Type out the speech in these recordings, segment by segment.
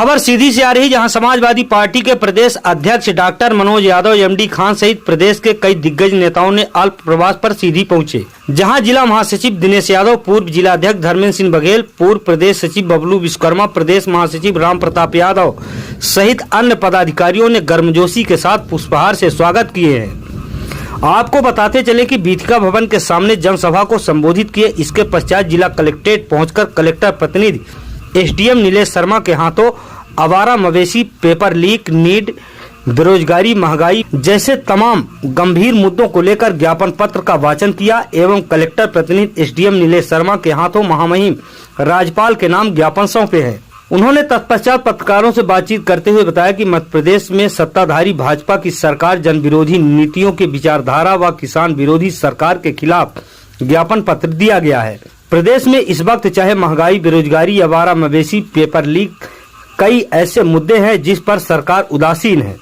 खबर सीधी से आ रही, जहां समाजवादी पार्टी के प्रदेश अध्यक्ष डॉक्टर मनोज यादव एमडी खान सहित प्रदेश के कई दिग्गज नेताओं ने अल्प प्रवास पर सीधी पहुंचे। जहां जिला महासचिव दिनेश यादव, पूर्व जिलाध्यक्ष धर्मेंद्र सिंह बघेल, पूर्व प्रदेश सचिव बबलू विश्वकर्मा, प्रदेश महासचिव राम प्रताप यादव सहित अन्य पदाधिकारियों ने गर्मजोशी के साथ पुष्पहार से स्वागत किए हैं। आपको बताते चले कि बीथिका भवन के सामने जनसभा को संबोधित किए। इसके पश्चात जिला कलेक्ट्रेट पहुंचकर कलेक्टर प्रतिनिधि एसडीएम नीलेश शर्मा के हाथों आवारा मवेशी, पेपर लीक, नीट, बेरोजगारी, महंगाई जैसे तमाम गंभीर मुद्दों को लेकर ज्ञापन पत्र का वाचन किया एवं कलेक्टर प्रतिनिधि एसडीएम नीलेश शर्मा के हाथों महामहिम राज्यपाल के नाम ज्ञापन सौंपे हैं। उन्होंने तत्पश्चात पत्रकारों से बातचीत करते हुए बताया कि मध्य प्रदेश में सत्ताधारी भाजपा की सरकार जन विरोधी नीतियों की विचारधारा व किसान विरोधी सरकार के खिलाफ ज्ञापन पत्र दिया गया है। प्रदेश में इस वक्त चाहे महंगाई, बेरोजगारी, आवारा मवेशी, पेपर लीक, कई ऐसे मुद्दे हैं जिस पर सरकार उदासीन है।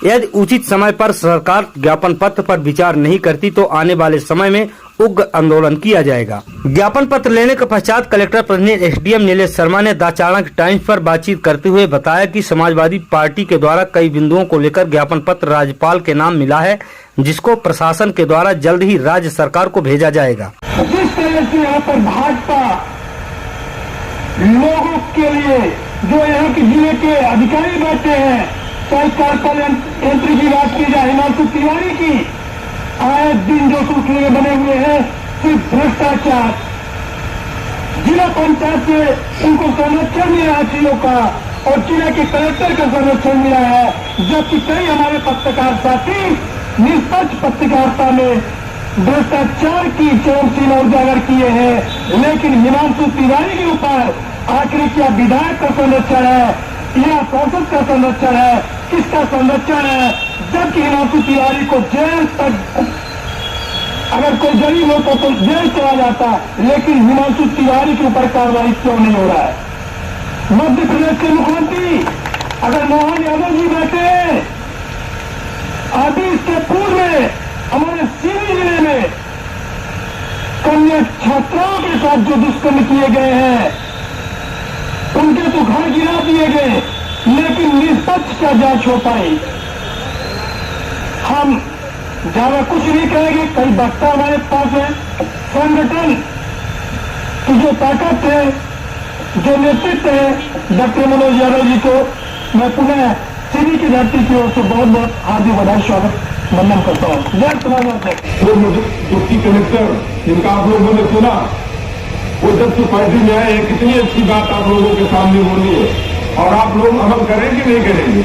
यदि उचित समय पर सरकार ज्ञापन पत्र पर विचार नहीं करती तो आने वाले समय में उग्र आंदोलन किया जाएगा। ज्ञापन पत्र लेने के पश्चात कलेक्टर प्रतिनिधि एसडीएम नीलेश शर्मा ने द चाणक्य टाइम्स पर बातचीत करते हुए बताया कि समाजवादी पार्टी के द्वारा कई बिंदुओं को लेकर ज्ञापन पत्र राज्यपाल के नाम मिला है, जिसको प्रशासन के द्वारा जल्द ही राज्य सरकार को भेजा जाएगा। जिस तरह से यहाँ पर भाजपा लोगों के लिए जो यहाँ के जिले के अधिकारी बैठे हैं, चाहे कार्यपाल यंत्री की बात की जाए, हिमांशु तिवारी की, आए दिन जो सूचना बने हुए हैं सिर्फ भ्रष्टाचार। जिला पंचायत से उनको संरक्षण मिला है चीजों का और जिले के कलेक्टर का संरक्षण मिला है, जबकि कई हमारे पत्रकार साथी निष्पक्ष पत्रकारिता में भ्रष्टाचार की चरम सीमा उजागर किए हैं। लेकिन हिमांशु तिवारी के ऊपर आखिर क्या विधायक का संरक्षण है या सांसद का संरक्षण है, किसका संरक्षण है? जबकि हिमांशु तिवारी को जेल तक, अगर कोई गरीब होता तो जेल चला जाता, लेकिन हिमांशु तिवारी के ऊपर कार्रवाई क्यों नहीं हो रहा है? मध्य प्रदेश के मुख्यमंत्री अगर मोहन यादव जी बैठे, अभी इसके पूर्व में हमारे सीधी जिले में कन्या छात्राओं के साथ जो दुष्कर्म किए गए हैं, उनके तो घर गिरा दिए गए, लेकिन निष्पक्ष क्या जांच हो पाई? हम ज्यादा कुछ नहीं कहेंगे, कई वक्ता हमारे पास है। संगठन की जो ताकत है, जो नेतृत्व है, डॉक्टर मनोज यादव जी को मैं पुनः सीधी की धरती की ओर से बहुत बहुत हार्दिक बधाई स्वागत वंदन करता हूँ। जय प्रधानमंत्री। वो मुझे डिप्टी कलेक्टर जिनका आप लोगों ने सुना, वो जब से पार्टी में आए, कितनी अच्छी बात आप लोगों के सामने बोली है और आप लोग अमल करेंगे नहीं करेंगे?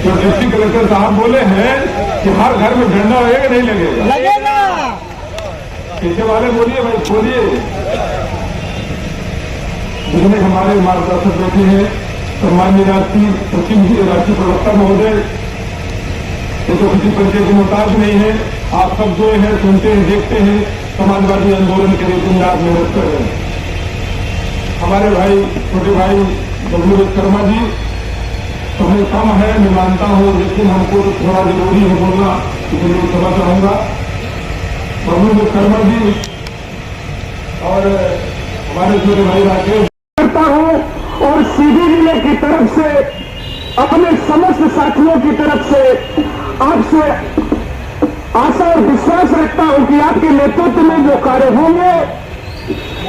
जो डिप्टी कलेक्टर साहब बोले हैं कि हर घर में झंडा लगेगा नहीं लगेगा? लगेगा। पीछे वाले बोलिए भाई, बोलिए। जिसमें हमारे मार्गदर्शक बैठे हैं सम्मान्य राष्ट्रीय प्रवक्ता महोदय, ये तो किसी परिचय के मुताबिक नहीं है। आप सब जो है सुनते हैं, देखते हैं, समाजवादी आंदोलन के लिए दिन रात मेहनत कर रहे हैं। हमारे भाई, छोटे भाई बबलू विश्वकर्मा जी, समय कम है मैं मानता हूं, लेकिन हमको तो थोड़ा जरूरी है बोलना, इसलिए क्षमा चाहूंगा। बबलू विश्वकर्मा जी और हमारे छोटे भाई राकेश करता हूं और सीधी जिले की तरफ से, अपने समस्त साथियों की तरफ से आपसे आशा और विश्वास रखता हूं कि आपके नेतृत्व में जो कार्य होंगे,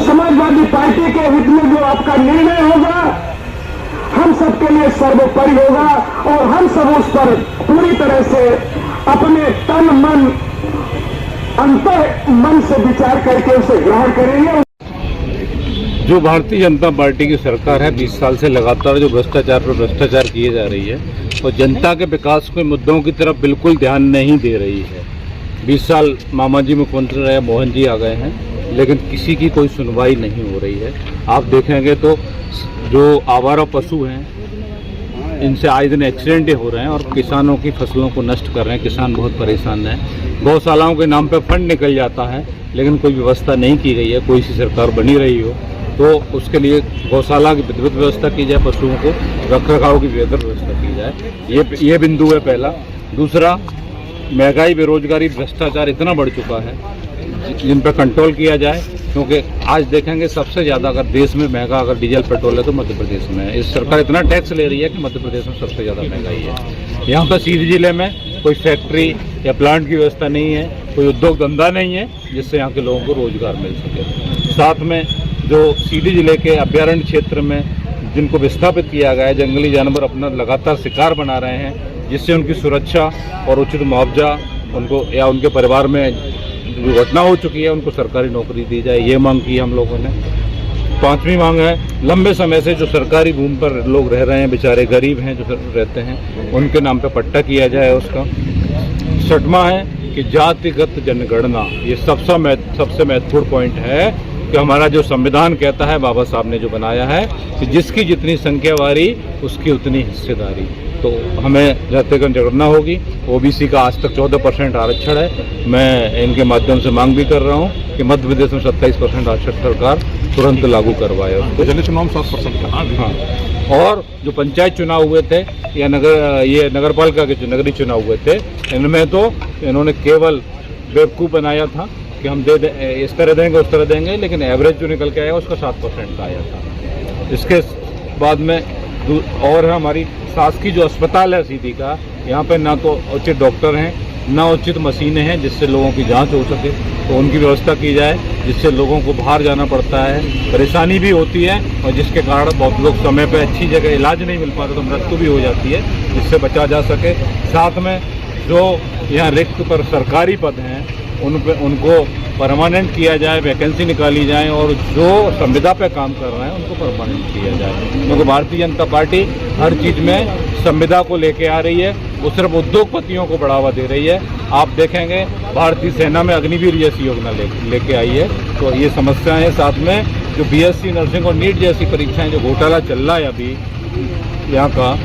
समाजवादी पार्टी के हित में जो आपका निर्णय होगा, हम सबके लिए सर्वोपरि होगा और हम सब उस पर पूरी तरह से अपने तन मन अंतर मन से विचार करके उसे ग्रहण करेंगे। जो भारतीय जनता पार्टी की सरकार है, 20 साल से लगातार जो भ्रष्टाचार पर भ्रष्टाचार किए जा रही है और जनता के विकास के मुद्दों की तरफ बिल्कुल ध्यान नहीं दे रही है। 20 साल मामा जी मुख्यमंत्री रहे, मोहन जी आ गए हैं, लेकिन किसी की कोई सुनवाई नहीं हो रही है। आप देखेंगे तो जो आवारा पशु हैं, इनसे आए दिन एक्सीडेंट हो रहे हैं और किसानों की फसलों को नष्ट कर रहे हैं। किसान बहुत परेशान हैं। गौशालाओं के नाम पर फंड निकल जाता है, लेकिन कोई व्यवस्था नहीं की गई है। कोई सी सरकार बनी रही हो तो उसके लिए गौशाला की विधिवत व्यवस्था की जाए, पशुओं को रख रखाव की बेहतर व्यवस्था की जाए। ये बिंदु है पहला। दूसरा, महंगाई, बेरोजगारी, भ्रष्टाचार इतना बढ़ चुका है, जिन पर कंट्रोल किया जाए। क्योंकि आज देखेंगे सबसे ज़्यादा अगर देश में महंगा अगर डीजल पेट्रोल है तो मध्य प्रदेश में है। इस सरकार इतना टैक्स ले रही है कि मध्य प्रदेश में सबसे ज़्यादा महंगाई है। यहाँ पर सीधी जिले में कोई फैक्ट्री या प्लांट की व्यवस्था नहीं है, कोई उद्योग धंधा नहीं है जिससे यहाँ के लोगों को रोजगार मिल सके। साथ में जो सीधी जिले के अभ्यारण्य क्षेत्र में जिनको विस्थापित किया गया है, जंगली जानवर अपना लगातार शिकार बना रहे हैं, जिससे उनकी सुरक्षा और उचित मुआवजा उनको या उनके परिवार में जो घटना हो चुकी है उनको सरकारी नौकरी दी जाए, ये मांग की हम लोगों ने। पांचवी मांग है, लंबे समय से जो सरकारी भूमि पर लोग रह रहे हैं, बेचारे गरीब हैं जो रहते हैं, उनके नाम पे पट्टा किया जाए उसका। छठवां है कि जातिगत जनगणना, ये सबसे महत्वपूर्ण पॉइंट है कि हमारा जो संविधान कहता है, बाबा साहब ने जो बनाया है कि जिसकी जितनी संख्या वारी उसकी उतनी हिस्सेदारी, तो हमें जातिगत जनगणना होगी। ओबीसी का आज तक 14% आरक्षण है। मैं इनके माध्यम से मांग भी कर रहा हूँ कि मध्य प्रदेश में 27% आरक्षण सरकार तुरंत लागू करवाए। पिछले चुनाव में 7% था। हाँ, और जो पंचायत चुनाव हुए थे या ये नगर पालिका के जो नगरीय चुनाव हुए थे, इनमें तो इन्होंने केवल बेवकूफ़ बनाया था कि हम दे इस तरह देंगे उस तरह देंगे, लेकिन एवरेज जो निकल के आया उसका 7% का आया था। इसके बाद में और हमारी शासकीय जो अस्पताल है सीधी का, यहाँ पे ना तो उचित डॉक्टर हैं, ना उचित मशीनें हैं जिससे लोगों की जांच हो सके, तो उनकी व्यवस्था की जाए जिससे लोगों को बाहर जाना पड़ता है, परेशानी भी होती है और जिसके कारण बहुत लोग समय पे अच्छी जगह इलाज नहीं मिल पाता तो मृत्यु भी हो जाती है, जिससे बचा जा सके। साथ में जो यहाँ रिक्त पर सरकारी पद हैं उनको परमानेंट किया जाए, वैकेंसी निकाली जाए और जो संविदा पे काम कर रहे हैं उनको परमानेंट किया जाए, क्योंकि भारतीय जनता पार्टी हर चीज़ में संविदा को लेके आ रही है, वो सिर्फ उद्योगपतियों को बढ़ावा दे रही है। आप देखेंगे भारतीय सेना में अग्निवीर जैसी योजना लेके आई है, तो ये समस्या है। साथ में जो बीएससी नर्सिंग और नीट जैसी परीक्षाएं जो घोटाला चल रहा है, अभी यहाँ का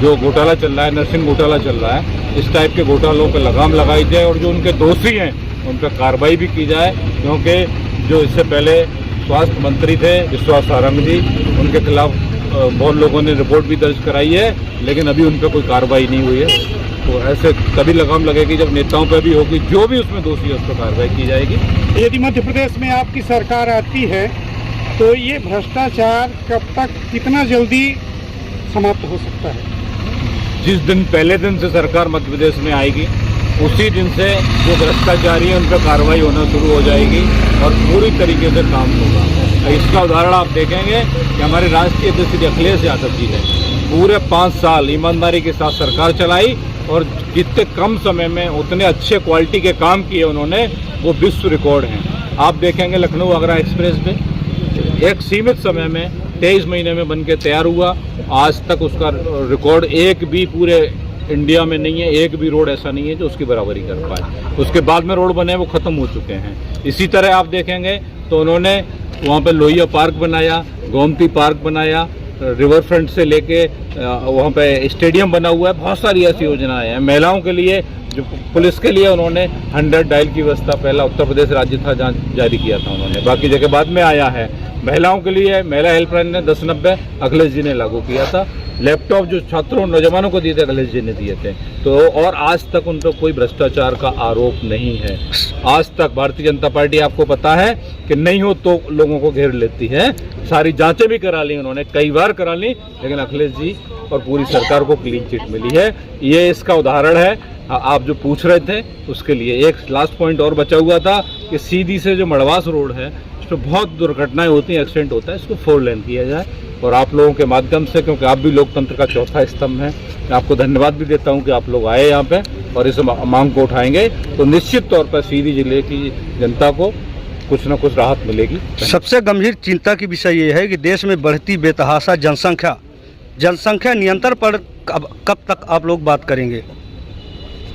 जो घोटाला चल रहा है, नर्सिंग घोटाला चल रहा है, इस टाइप के घोटालों पर लगाम लगाई जाए और जो उनके दोषी हैं उन पर कार्रवाई भी की जाए, क्योंकि जो इससे पहले स्वास्थ्य मंत्री थे विश्वास सारंग जी, उनके खिलाफ बहुत लोगों ने रिपोर्ट भी दर्ज कराई है, लेकिन अभी उन पर कोई कार्रवाई नहीं हुई है। तो ऐसे तभी लगाम लगेगी जब नेताओं पर भी होगी, जो भी उसमें दोषी है उस पर कार्रवाई की जाएगी। यदि मध्य प्रदेश में आपकी सरकार आती है तो ये भ्रष्टाचार कब तक, कितना जल्दी समाप्त हो सकता है? जिस दिन पहले दिन से सरकार मध्य प्रदेश में आएगी उसी दिन से जो भ्रष्टाचारी है उन पर कार्रवाई होना शुरू हो जाएगी और पूरी तरीके से काम होगा। इसका उदाहरण आप देखेंगे कि हमारे राष्ट्रीय अध्यक्ष श्री अखिलेश यादव जी ने पूरे 5 साल ईमानदारी के साथ सरकार चलाई और जितने कम समय में उतने अच्छे क्वालिटी के काम किए उन्होंने, वो विश्व रिकॉर्ड हैं। आप देखेंगे लखनऊ आगरा एक्सप्रेस वे एक सीमित समय में 23 महीने में बन के तैयार हुआ। आज तक उसका रिकॉर्ड एक भी पूरे इंडिया में नहीं है, एक भी रोड ऐसा नहीं है जो उसकी बराबरी कर पाए। उसके बाद में रोड बने वो ख़त्म हो चुके हैं। इसी तरह आप देखेंगे तो उन्होंने वहाँ पे लोहिया पार्क बनाया, गोमती पार्क बनाया, रिवर फ्रंट से लेके वहाँ पे स्टेडियम बना हुआ है, बहुत सारी ऐसी योजनाएं हैं। महिलाओं के लिए, जो पुलिस के लिए उन्होंने 100 डायल की व्यवस्था पहला उत्तर प्रदेश राज्य था जहाँ जारी किया था उन्होंने, बाकी जगह बाद में आया है। महिलाओं के लिए महिला हेल्पलाइन ने 1090 अखिलेश जी ने लागू किया था। लैपटॉप जो छात्रों नौजवानों को दिए थे अखिलेश जी ने दिए थे। तो और आज तक उन पर कोई भ्रष्टाचार का आरोप नहीं है। आज तक भारतीय जनता पार्टी, आपको पता है कि नहीं हो तो लोगों को घेर लेती है। सारी जांचें भी करा ली उन्होंने, कई बार करा ली, लेकिन अखिलेश जी और पूरी सरकार को क्लीन चिट मिली है। ये इसका उदाहरण है। आप जो पूछ रहे थे उसके लिए एक लास्ट पॉइंट और बचा हुआ था कि सीधी से जो मड़वास रोड है तो बहुत दुर्घटनाएं होती हैं, एक्सीडेंट होता है, इसको 4 लेन किया जाए। और आप लोगों के माध्यम से, क्योंकि आप भी लोकतंत्र का चौथा स्तंभ है, मैं आपको धन्यवाद भी देता हूं कि आप लोग आए यहाँ पे और इस मांग को उठाएंगे तो निश्चित तौर पर सीधी जिले की जनता को कुछ न कुछ राहत मिलेगी। सबसे गंभीर चिंता की विषय ये है कि देश में बढ़ती बेतहाशा जनसंख्या नियंत्रण पर कब तक आप लोग बात करेंगे?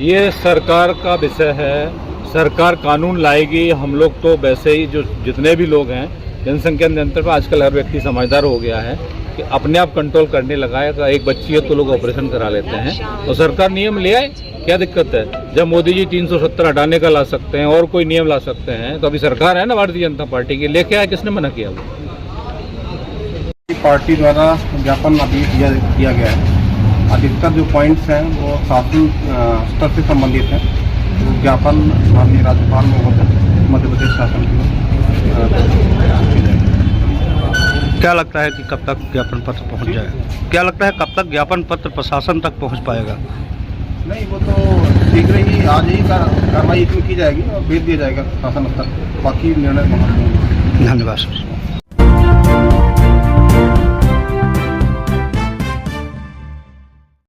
ये सरकार का विषय है। सरकार कानून लाएगी। हम लोग तो वैसे ही जो जितने भी लोग हैं जनसंख्या नियंत्रण पर आजकल हर व्यक्ति समझदार हो गया है कि अपने आप कंट्रोल करने लगा है। अगर एक बच्ची है तो लोग ऑपरेशन करा लेते हैं, तो सरकार नियम ले आए, क्या दिक्कत है? जब मोदी जी 370 हटाने का ला सकते हैं और कोई नियम ला सकते हैं, तो अभी सरकार है ना भारतीय जनता पार्टी की, लेके आए, किसने मना किया? पार्टी द्वारा ज्ञापन अभी किया गया है। अधिकतर जो पॉइंट्स हैं वो शासन स्तर से संबंधित हैं। तो ज्ञापन माननीय राज्यपाल महोदय मध्य प्रदेश शासन की क्या लगता है कि कब तक ज्ञापन पत्र पहुंच जाएगा? क्या लगता है कब तक ज्ञापन पत्र प्रशासन तक पहुंच पाएगा? नहीं, वो तो शीघ्र ही आज ही कार्रवाई की जाएगी और भेज दिया जाएगा शासन स्तर, बाकी निर्णय। धन्यवाद सर।